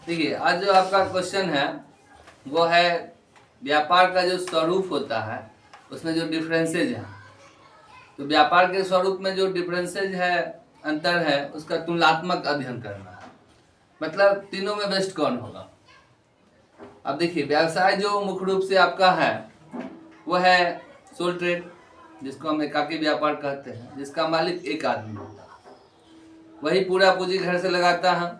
देखिए, आज जो आपका क्वेश्चन है वो है व्यापार का जो स्वरूप होता है उसमें जो डिफरेंसेज है। तो व्यापार के स्वरूप में जो डिफरेंसेज है, अंतर है, उसका तुलनात्मक अध्ययन करना है। मतलब तीनों में बेस्ट कौन होगा। अब देखिए, व्यवसाय जो मुख्य रूप से आपका है वो है सोल ट्रेड, जिसको हम एकाकी व्यापार कहते हैं, जिसका मालिक एक आदमी होता है। वही पूरा पूंजी घर से लगाता है,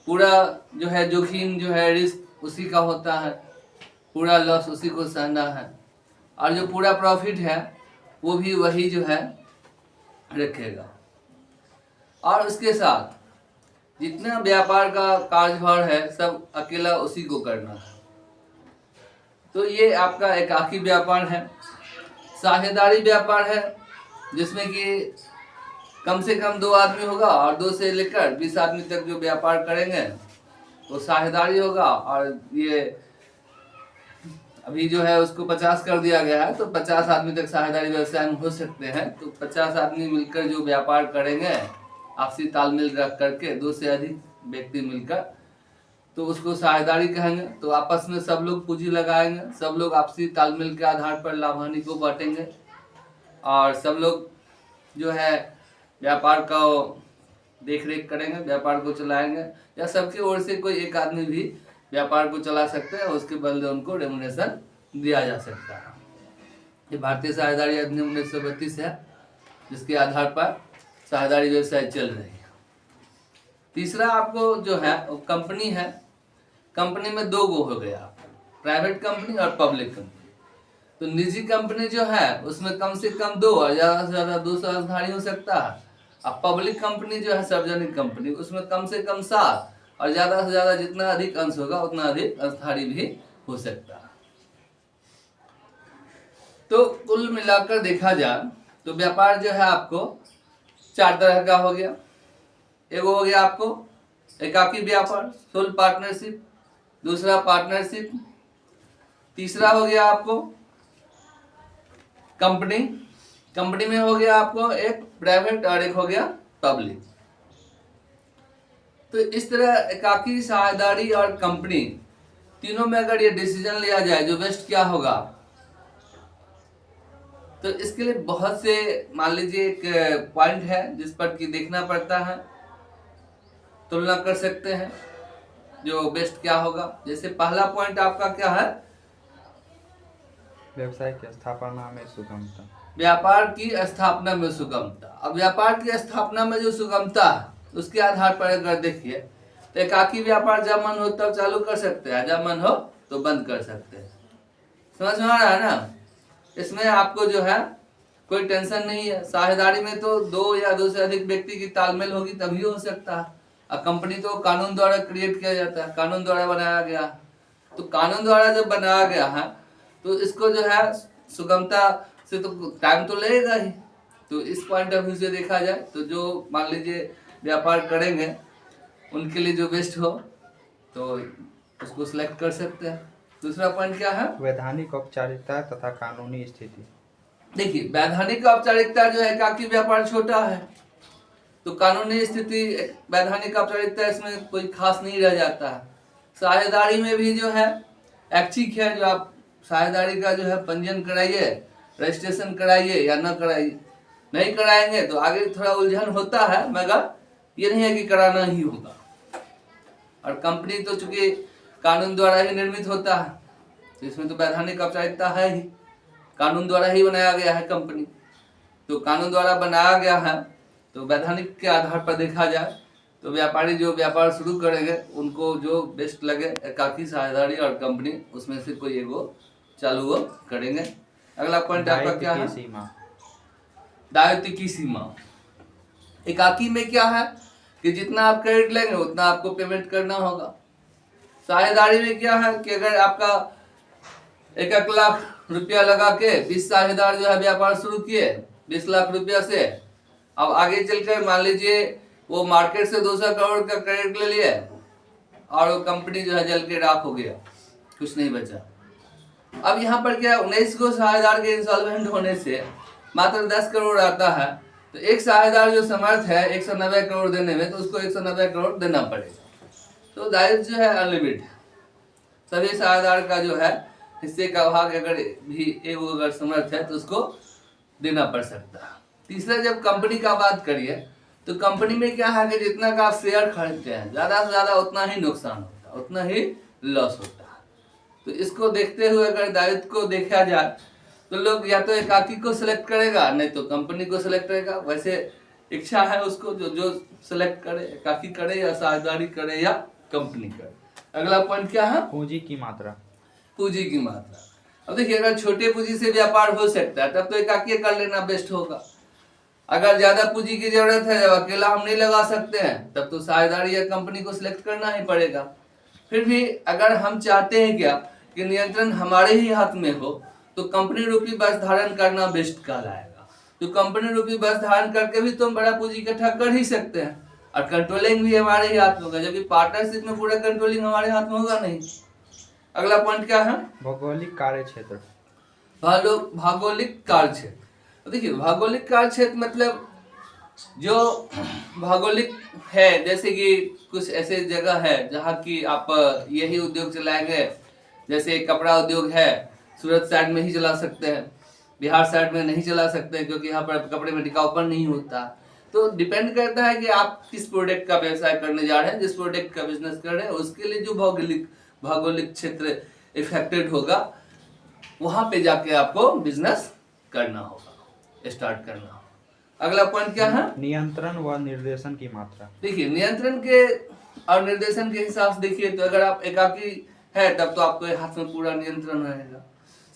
पूरा जो है जोखिम जो है रिस्क उसी का होता है, पूरा लॉस उसी को सहना है, और जो पूरा प्रॉफिट है वो भी वही जो है रखेगा। और उसके साथ जितना व्यापार का कार्यभार है सब अकेला उसी को करना है। तो ये आपका एकाकी व्यापार है। साझेदारी व्यापार है, जिसमें कि कम से कम 2 आदमी होगा और 2 से लेकर 20 आदमी तक जो व्यापार करेंगे वो साझेदारी होगा। और ये अभी जो है उसको 50 कर दिया गया है, तो 50 आदमी तक साझेदारी व्यवसाय में हो सकते हैं। तो 50 आदमी मिलकर जो व्यापार करेंगे आपसी तालमेल रख करके, 2 से अधिक व्यक्ति मिलकर, तो उसको साझेदारी कहेंगे। तो आपस में सब लोग पूंजी लगाएंगे, सब लोग आपसी तालमेल के आधार पर लाभ हानि को बांटेंगे, और सब लोग जो है व्यापार का देख रेख करेंगे, व्यापार को चलाएंगे, या सबकी ओर से कोई एक आदमी भी व्यापार को चला सकते हैं, उसके बदले उनको रेमुनेशन दिया जा सकता है। ये भारतीय साझेदारी अधिनियम 1932 है, जिसके आधार पर साझेदारी व्यवसाय चल रही है। तीसरा आपको जो है वो कंपनी है। कंपनी में 2 गो हो गया, प्राइवेट कंपनी और पब्लिक कंपनी। तो निजी कंपनी जो है उसमें कम से कम 2 और ज़्यादा से ज़्यादा 2 अंशधारी हो सकता है। अब पब्लिक कंपनी जो है सार्वजनिक कंपनी, उसमें कम से कम 7 और ज़्यादा से ज़्यादा जितना अधिक अंश होगा उतना अधिक अंशधारी भी हो सकता है। तो कुल मिलाकर देखा जाए तो व्यापार जो है आपको 4 तरह का हो गया। एगो हो गया आपको एकाकी व्यापार, सोल पार्टनरशिप। दूसरा पार्टनरशिप। तीसरा हो गया आपको कंपनी। कंपनी में हो गया आपको एक प्राइवेट और एक हो गया पब्लिक। तो इस तरह एकाकी, साझेदारी और कंपनी तीनों में अगर ये डिसीजन लिया जाए जो बेस्ट क्या होगा, तो इसके लिए बहुत से मान लीजिए एक पॉइंट है जिस पर कि देखना पड़ता है, तुलना कर सकते हैं जो बेस्ट क्या होगा। जैसे पहला पॉइंट आपका क्या है, व्यवसाय की स्थापना में सुगमता। व्यापार की स्थापना में सुगमता। अब व्यापार की स्थापना में जो सुगमता है उसके आधार पर अगर देखिए तो एकाकी व्यापार जब मन हो तब चालू कर सकते हैं, जब मन हो तो बंद कर सकते हैं। समझ में आ रहा है ना। इसमें आपको जो है कोई टेंशन नहीं है। साझेदारी में तो 2 या 2 से अधिक व्यक्ति की तालमेल होगी तभी हो सकता है। और कंपनी तो कानून द्वारा क्रिएट किया जाता है, कानून द्वारा बनाया गया। तो कानून द्वारा जब बनाया गया है तो इसको जो है सुगमता से तो टाइम तो लगेगा ही। तो इस पॉइंट ऑफ व्यू से देखा जाए तो जो मान लीजिए व्यापार करेंगे उनके लिए जो बेस्ट हो तो उसको सिलेक्ट कर सकते हैं। दूसरा पॉइंट क्या है, वैधानिक औपचारिकता तथा कानूनी स्थिति। देखिए वैधानिक औपचारिकता जो है एकाकी व्यापार छोटा है, तो कानूनी स्थिति वैधानिक औपचारिकता इसमें कोई खास नहीं रह जाता है। साझेदारी में भी जो है ऐच्छिक है, जो आप साझेदारी का जो है पंजीयन कराइए, रजिस्ट्रेशन कराइए या न कराइए। नहीं कराएंगे तो आगे थोड़ा उलझन होता है, मगर ये नहीं है कि कराना ही होगा। और कंपनी तो चूंकि कानून द्वारा ही निर्मित होता है, तो इसमें तो वैधानिक औपचारिकता है ही, कानून द्वारा ही बनाया गया है कंपनी। तो कानून द्वारा बनाया गया है तो वैधानिक के आधार पर देखा जाए तो व्यापारी जो व्यापार शुरू करेंगे उनको जो बेस्ट लगे, एकाकी, साझेदारी और कंपनी, उसमें से कोई एगो चालू वो करेंगे। अगला पॉइंट आपका क्या है, दायित्व की सीमा। एकाकी में क्या है कि जितना आप क्रेडिट लेंगे उतना आपको पेमेंट करना होगा। साझेदारी में क्या है कि अगर आपका 1 लाख रुपया लगा के 20 साझेदार जो है व्यापार शुरू किए 20 लाख रुपया से, अब आगे चलकर मान लीजिए वो मार्केट से 200 करोड़ का क्रेडिट ले लिए और वो कंपनी जो है जल के राख हो गया, कुछ नहीं बचा। अब यहाँ पर क्या 19 को साझेदार के इंसॉल्वेंट होने से मात्र 10 करोड़ आता है, तो एक साझेदार जो समर्थ है 190 करोड़ देने में, तो उसको 190 करोड़ देना पड़ेगा। तो दायित्व जो है अनलिमिटेड, सभी साझेदार का जो है हिस्से का भाग अगर भी वो अगर समर्थ है तो उसको देना पड़ सकता है। तीसरा, जब कंपनी का बात करिए तो कंपनी में क्या है कि जितना का आप शेयर खरीदते हैं ज्यादा से ज्यादा उतना ही नुकसान होता है, उतना ही लॉस होता है। तो इसको देखते हुए अगर दायित्व को देखा जाए तो लोग या तो एकाकी को सिलेक्ट करेगा, नहीं तो कंपनी को सिलेक्ट करेगा। वैसे इच्छा है उसको जो सिलेक्ट करे, एकाकी करे या साझेदारी करे या कंपनी करे। अगला पॉइंट क्या है? पूंजी की मात्रा। पूंजी की मात्रा। अब देखिए, अगर छोटे पूंजी से व्यापार हो सकता है तब तो एकाकी कर लेना बेस्ट होगा। अगर ज्यादा पूंजी की जरूरत है, जब अकेला हम नहीं लगा सकते हैं, तब तो साझेदारी या कंपनी को सिलेक्ट करना ही पड़ेगा। फिर भी अगर हम चाहते हैं क्या कि नियंत्रण हमारे ही हाथ में हो, तो कंपनी रूपी बस धारण करना बेस्ट कहलाएगा। तो कंपनी रूपी बस धारण करके भी तो हम बड़ा पूंजी इकट्ठा कर ही सकते हैं, और कंट्रोलिंग भी हमारे ही हाथ में होगा, जबकि पार्टनरशिप में पूरा कंट्रोलिंग हमारे हाथ में होगा नहीं। अगला पॉइंट क्या है? भौगोलिक कार्य क्षेत्र। भौगोलिक कार्य क्षेत्र। देखिए, भौगोलिक कार्य क्षेत्र मतलब जो भौगोलिक है, जैसे कि कुछ ऐसे जगह है जहाँ की आप यही उद्योग चलाएंगे। जैसे कपड़ा उद्योग है, सूरत साइड में ही चला सकते हैं, बिहार साइड में नहीं चला सकते क्योंकि यहाँ पर कपड़े में टिकाऊपन नहीं होता। तो डिपेंड करता है कि आप किस प्रोडक्ट का व्यवसाय करने जा रहे हैं, जिस प्रोडक्ट का बिजनेस कर रहे हैं, उसके लिए जो भौगोलिक क्षेत्र इफेक्टेड होगा, वहां पे जाके आपको बिजनेस करना होगा, स्टार्ट करना होगा। अगला पॉइंट क्या है? नियंत्रण व निर्देशन की मात्रा। देखिए, नियंत्रण के और निर्देशन के हिसाब से देखिए तो अगर आप एकाकी है तब तो आपके हाथ में पूरा नियंत्रण रहेगा।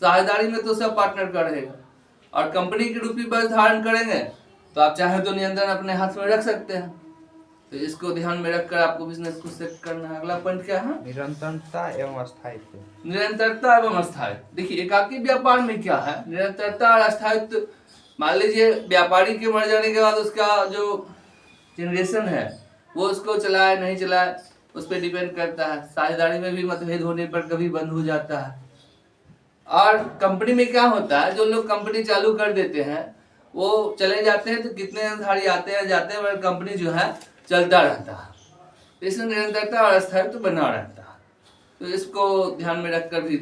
साझेदारी में तो सब पार्टनर का रहेगा, और कंपनी के रूपी बस धारण करेंगे तो आप चाहे तो नियंत्रण अपने हाथ में रख सकते हैं। तो इसको ध्यान में रखकर आपको बिजनेस को सेट करना है। अगला पॉइंट क्या है? निरंतरता एवं स्थायित्व। निरंतरता एवं स्थायित्व। देखिए, एकाकी व्यापार में क्या है, निरंतरता और स्थायित्व। मान लीजिए व्यापारी के मर जाने के बाद उसका जो जनरेशन है वो उसको चलाए नहीं चलाए, उस पर डिपेंड करता है। साझेदारी में भी मतभेद होने पर कभी बंद हो जाता है। और कंपनी में क्या होता है, जो लोग कंपनी चालू कर देते हैं वो चले जाते हैं, तो कितने अधिकारी आते हैं जाते हैं, पर कंपनी जो है चलता रहता है। इसमें निरंतरता और स्थायित्व बना रहता है। तो इसको ध्यान में रखकर भी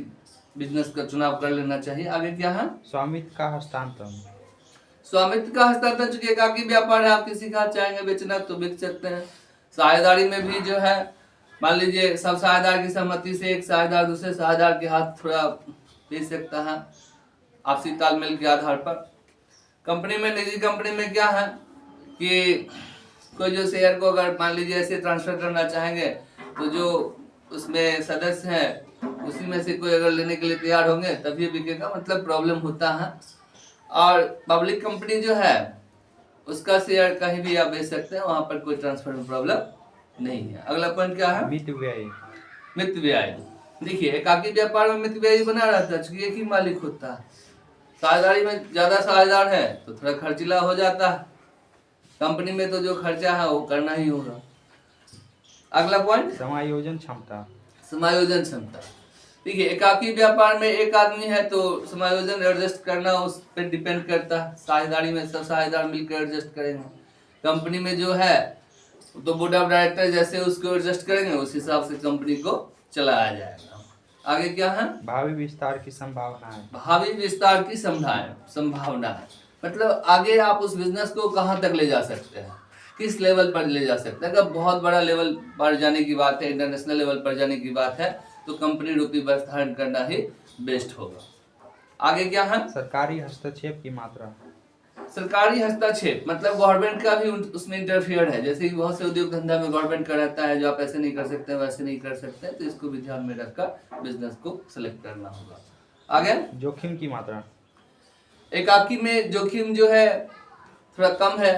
बिजनेस का चुनाव कर लेना चाहिए। आगे क्या है? स्वामित्व का हस्तांतरण। स्वामित्व का हस्तांतरण। चूंकि एकाकी व्यापार है, आप किसी का चाहेंगे बेचना तो बेच सकते हैं। साझेदारी में भी जो है, मान लीजिए सब साझेदार की सहमति से एक साझेदार दूसरे साझेदार के हाथ थोड़ा बेच सकता है, आपसी तालमेल के आधार पर। कंपनी में, निजी कंपनी में क्या है कि कोई जो शेयर को अगर मान लीजिए ऐसे ट्रांसफर करना चाहेंगे तो जो उसमें सदस्य हैं उसी में से कोई अगर लेने के लिए तैयार होंगे तभी बिकेगा, मतलब प्रॉब्लम होता है। और पब्लिक कंपनी जो है उसका शेयर कहीं भी आप बेच सकते हैं, वहां पर कोई ट्रांसफर में प्रॉब्लम नहीं है। अगला पॉइंट क्या है? मित व्यय। मित व्यय। देखिए, एकाकी व्यापार में मित व्यय बना रहता है क्योंकि एक ही मालिक होता है। साझेदारी में ज्यादा साझेदार है तो थोड़ा खर्चीला हो जाता है, कंपनी में तो जो खर्चा है वो करना ही होगा। अगला पॉइंट, समायोजन क्षमता। समायोजन क्षमता। देखिए, एकाकी व्यापार में एक आदमी है तो समायोजन एडजस्ट करना उस पर डिपेंड करता है। साझेदारी में सब साझेदार मिलकर एडजस्ट करेंगे। कंपनी में जो है तो बोर्ड ऑफ डायरेक्टर जैसे उसको एडजस्ट करेंगे, उस हिसाब से कंपनी को चलाया जाएगा। आगे क्या है? भावी विस्तार की संभावना है। भावी विस्तार की संभावना है, मतलब आगे आप उस बिजनेस को कहाँ तक ले जा सकते हैं, किस लेवल पर ले जा सकते हैं। अगर बहुत बड़ा लेवल पर जाने की बात है, इंटरनेशनल लेवल पर जाने की बात है, तो कंपनी रूपी बस धारण करना ही बेस्ट होगा। आगे क्या है? सरकारी हस्तक्षेप की मात्रा। सरकारी हस्तक्षेप मतलब गवर्नमेंट का भी उसमें इंटरफियर है। जैसे कि बहुत से उद्योग धंधा में गवर्नमेंट का रहता है, जो आप ऐसे नहीं कर सकते वैसे नहीं कर सकते, तो इसको भी ध्यान में रखकर बिजनेस को सिलेक्ट करना होगा। आगे जोखिम की मात्रा। एकाकी में जोखिम जो है थोड़ा कम है,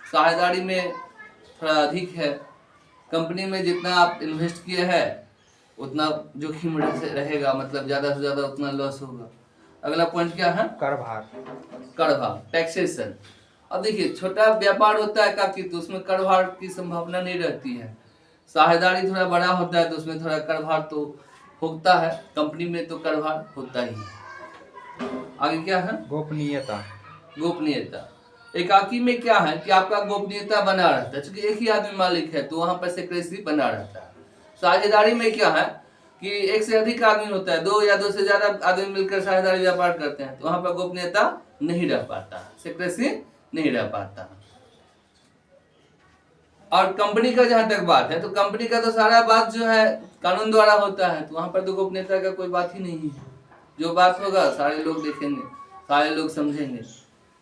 साझेदारी में थोड़ा अधिक है। कंपनी में जितना आप इन्वेस्ट किए हैं उतना जोखिम रहेगा, मतलब ज़्यादा से ज़्यादा उतना लॉस होगा। अगला पॉइंट क्या है? कर भार। कर भार, टैक्सेशन। अब देखिए, छोटा व्यापार होता है एकाकी तो उसमें कर भार की संभावना नहीं रहती है। साझेदारी थोड़ा बड़ा होता है तो उसमें थोड़ा कर भार तो होता है, कंपनी में तो कर भार होता ही है। आगे क्या है? गोपनीयता। गोपनीयता। एकाकी में क्या है कि आपका गोपनीयता बना रहता है, क्योंकि एक ही आदमी मालिक है तो वहां पर सिक्रेसी बना रहता है। साझेदारी में क्या है कि एक से अधिक आदमी होता है, 2 या 2 से ज्यादा आदमी मिलकर साझेदारी व्यापार करते हैं, तो वहां पर गोपनीयता नहीं रह पाता, सीक्रेसी नहीं रह पाता। और कंपनी का जहां तक बात है, तो कंपनी का तो सारा बात जो है कानून द्वारा होता है, तो वहां पर तो गोपनीयता का कोई बात ही नहीं है। जो बात होगा सारे लोग देखेंगे, सारे लोग समझेंगे।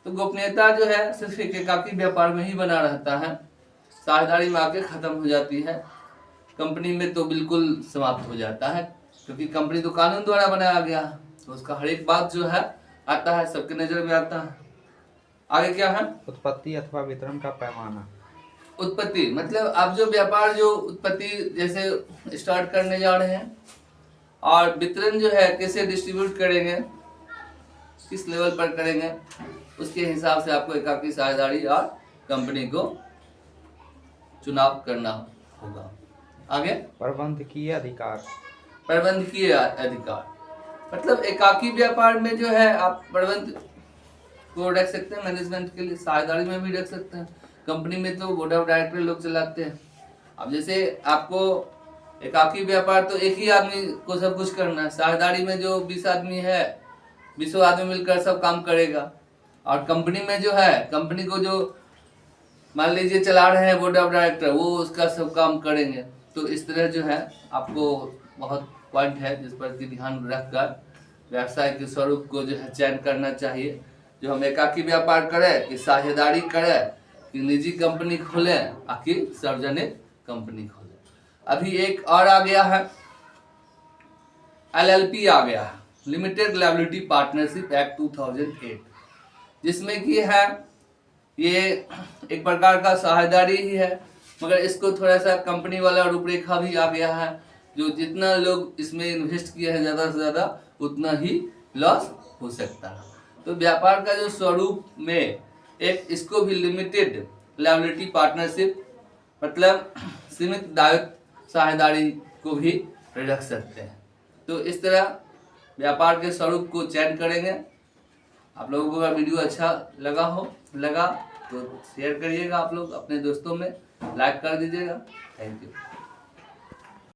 तो गोपनीयता जो है सिर्फ एक एकाकी व्यापार में ही बना रहता है, साझेदारी में आके खत्म हो जाती है, कंपनी में तो बिल्कुल समाप्त हो जाता है, क्योंकि कंपनी तो कानून द्वारा बनाया गया है, तो उसका हर एक बात जो है आता है, सबके नजर में आता है। आगे क्या है? उत्पत्ति अथवा वितरण का पैमाना। उत्पत्ति मतलब आप जो व्यापार जो उत्पत्ति जैसे स्टार्ट करने जा रहे हैं, और वितरण जो है कैसे डिस्ट्रीब्यूट करेंगे, किस लेवल पर करेंगे, उसके हिसाब से आपको एकाकी साझेदारी और कंपनी को चुनाव करना होगा। आगे प्रबंधकीय अधिकार। प्रबंधकीय अधिकार मतलब एकाकी व्यापार में जो है आप प्रबंध को रख सकते हैं, मैनेजमेंट के लिए साझेदारी में भी रख सकते हैं। कंपनी में तो बोर्ड ऑफ डायरेक्टर लोग चलाते हैं। अब जैसे आपको एकाकी व्यापार तो एक ही आदमी को सब कुछ करना है, साझेदारी में जो 20 आदमी है, 20 आदमी मिलकर सब काम करेगा। और कंपनी में जो है, कंपनी को जो मान लीजिए चला रहे हैं बोर्ड ऑफ डायरेक्टर, वो उसका सब काम करेंगे। तो इस तरह जो है आपको बहुत पॉइंट है जिस पर कि ध्यान रखकर व्यवसाय के स्वरूप को जो है चयन करना चाहिए। जो हम एकाकी व्यापार करें कि साझेदारी करें कि निजी कंपनी खोलें कि सार्वजनिक कंपनी खोलें। अभी एक और आ गया है, LLP आ गया है, लिमिटेड लायबिलिटी पार्टनरशिप एक्ट 2008, जिसमें कि है ये एक प्रकार का साझेदारी ही है, मगर इसको थोड़ा सा कंपनी वाला रूपरेखा भी आ गया है। जो जितना लोग इसमें इन्वेस्ट किए हैं ज़्यादा से ज़्यादा उतना ही लॉस हो सकता है। तो व्यापार का जो स्वरूप में एक इसको भी लिमिटेड लायबिलिटी पार्टनरशिप मतलब सीमित दायित्व साझेदारी को भी रख सकते हैं। तो इस तरह व्यापार के स्वरूप को चयन करेंगे। आप लोगों को अगर वीडियो अच्छा लगा तो शेयर करिएगा, आप लोग अपने दोस्तों में लाइक कर दीजिएगा। Thank you.